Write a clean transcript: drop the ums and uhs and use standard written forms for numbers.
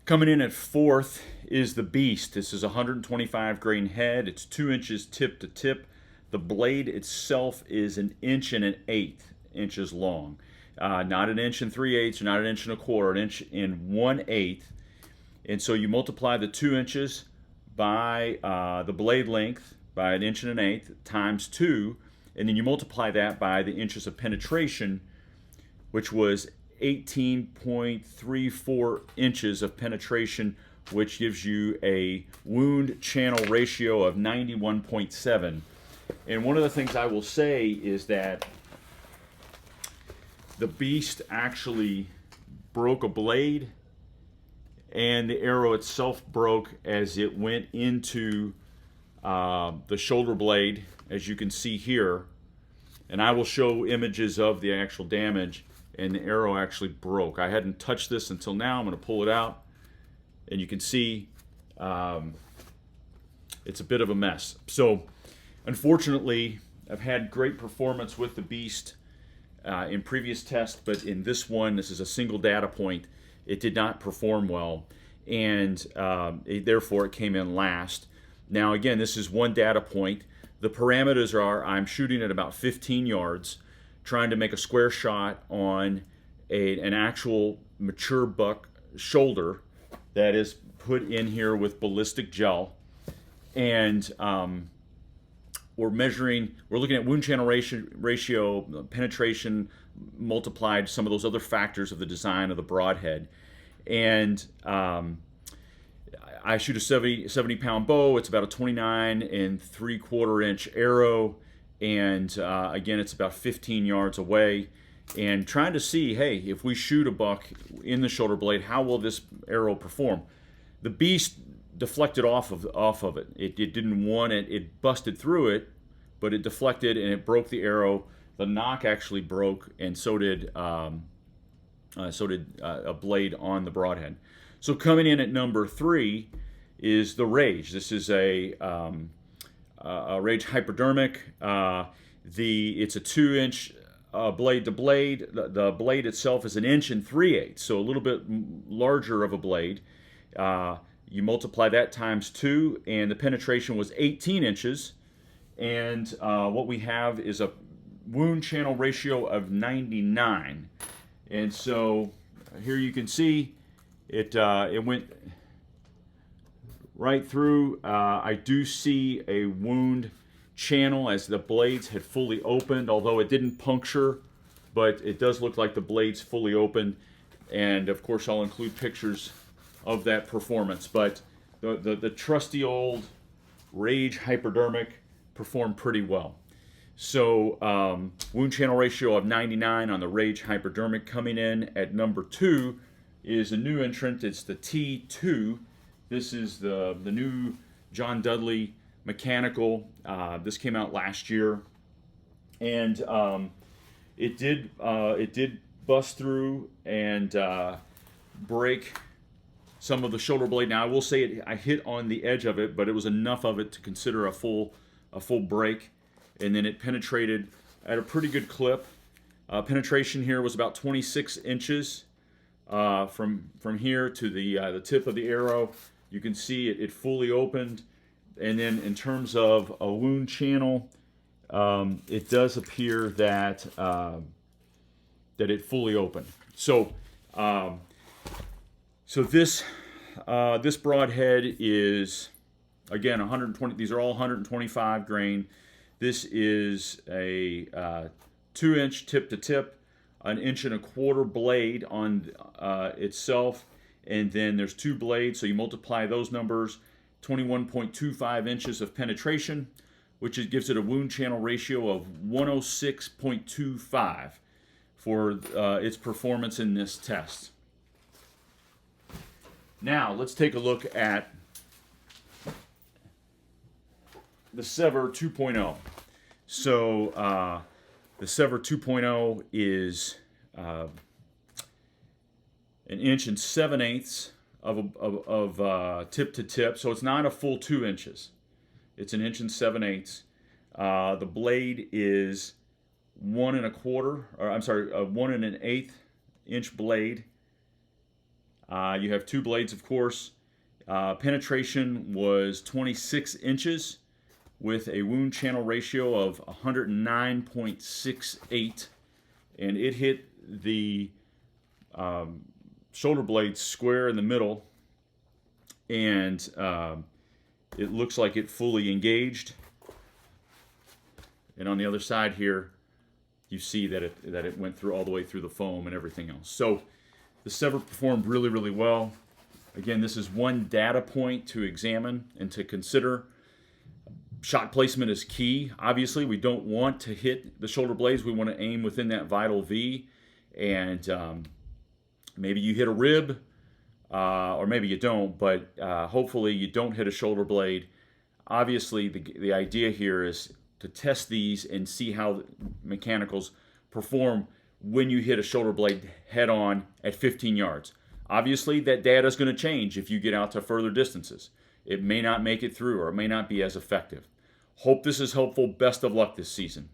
Coming in at fourth is the Beast. This is a 125 grain head. It's 2 inches tip to tip. The blade itself is 1 1/8 inches long. Not 1 3/8 or not 1 1/4, 1 1/8. And so you multiply the 2 inches by the blade length by 1 1/8 times 2, and then you multiply that by the inches of penetration, which was 18.34 inches of penetration, which gives you a wound channel ratio of 91.7. And one of the things I will say is that the Beast actually broke a blade, and the arrow itself broke as it went into the shoulder blade, as you can see here. And I will show images of the actual damage, and the arrow actually broke. I hadn't touched this until now. I'm going to pull it out, and you can see it's a bit of a mess. So unfortunately, I've had great performance with the Beast in previous tests, but in this one, this is a single data point, it did not perform well, and therefore it came in last. Now again, this is one data point. The parameters are I'm shooting at about 15 yards, trying to make a square shot on an actual mature buck shoulder that is put in here with ballistic gel. And we're looking at wound channel ratio, penetration multiplied some of those other factors of the design of the Broadhead. And I shoot a 70 pound bow. It's about a 29 3/4 inch arrow. And again, it's about 15 yards away, and trying to see, hey, if we shoot a buck in the shoulder blade, how will this arrow perform? The Beast deflected off of it. It didn't want it. It busted through it, but it deflected and it broke the arrow. The nock actually broke, and so did a blade on the Broadhead. So coming in at number 3 is the Rage. This is a Rage Hypodermic. It's a 2-inch blade to blade. The blade itself is 1 3/8, so a little bit larger of a blade. You multiply that times 2, and the penetration was 18 inches. And what we have is a wound channel ratio of 99. And so here you can see it went right through. I do see a wound channel as the blades had fully opened, although it didn't puncture, but it does look like the blades fully opened. And of course I'll include pictures of that performance. But the trusty old Rage Hypodermic performed pretty well. So wound channel ratio of 99 on the Rage Hypodermic. Coming in at number 2 is a new entrant. It's the T2. This is the new John Dudley mechanical. This came out last year, and it did bust through and break some of the shoulder blade. Now I will say I hit on the edge of it, but it was enough of it to consider a full break, and then it penetrated at a pretty good clip. Penetration here was about 26 inches from here to the tip of the arrow. You can see it fully opened. And then in terms of a wound channel, it does appear that it fully opened. So this Broadhead is, again, 120. These are all 125 grain. This is a 2-inch tip to tip, 1 1/4 blade on itself, and then there's 2 blades. So you multiply those numbers. 21.25 inches of penetration, which gives it a wound channel ratio of 106.25 for its performance in this test. Now let's take a look at the Sevr 2.0. So the Sevr 2.0 is 1 7/8 of tip to tip, so it's not a full 2 inches. It's 1 7/8. The blade is 1 1/4, or I'm sorry, a 1 1/8 inch blade. You have two blades, of course. Penetration was 26 inches with a wound channel ratio of 109.68, and it hit the shoulder blade square in the middle, and it looks like it fully engaged. And on the other side here, you see that it went through all the way through the foam and everything else. So the Sevr performed really, really well. Again, this is one data point to examine and to consider. Shot placement is key. Obviously, we don't want to hit the shoulder blades. We want to aim within that vital V. And maybe you hit a rib, or maybe you don't, but hopefully you don't hit a shoulder blade. Obviously, the idea here is to test these and see how mechanicals perform when you hit a shoulder blade head on at 15 yards. Obviously, that data is going to change if you get out to further distances. It may not make it through, or it may not be as effective. Hope this is helpful. Best of luck this season.